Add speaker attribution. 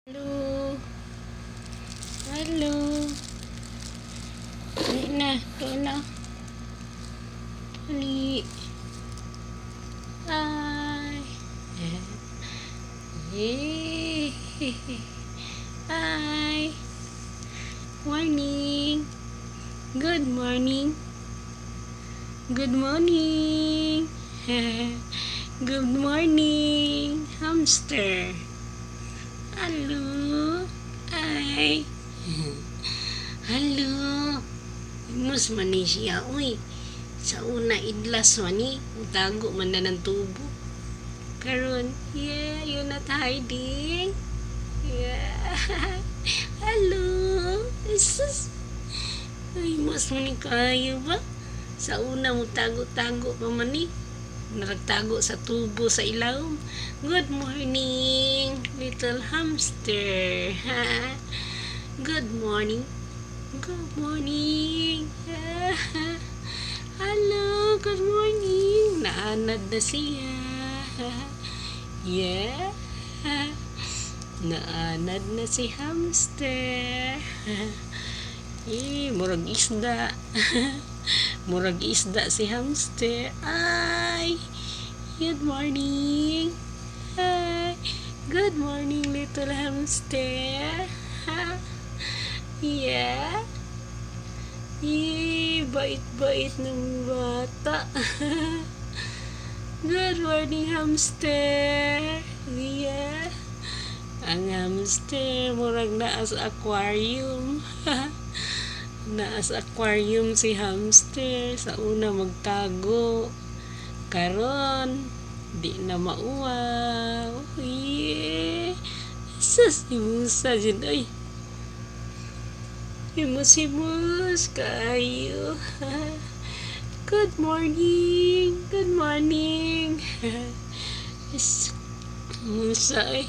Speaker 1: Hello. Hello. Dali na. Doon na. Dali. Ay. Yay. Hi. Morning. Good morning. Good morning. Good morning, hamster. Halo. Ay. Halo. Imus man ni siya. Uy. Sa una idlas man ni. Utago man na ng tubo. Karon. Yeah. You're not hiding. Yeah. Halo. Jesus. Ay. Imus man ni kayo ba? Sa una mo tago-tago pa man ni. Naragtago sa tubo sa ilaw. Good morning, little hamster. Good morning. Good morning. Hello, good morning. Naanad na siya. Yeah. Naanad na si hamster. Murag isda. Murag isda si hamster. Ay! Good morning. Hi. Good morning, little hamster. Yeah. Bait-bait ng bata. Good morning, hamster. Yeah. Ang hamster, murag naa sa aquarium. Naas aquarium si hamster. Sa una magtago. Karon di na mauwaw. Yeah. Sus, imusa dyan. Ay. Imus kayo. Good morning. Good morning. Imusa eh.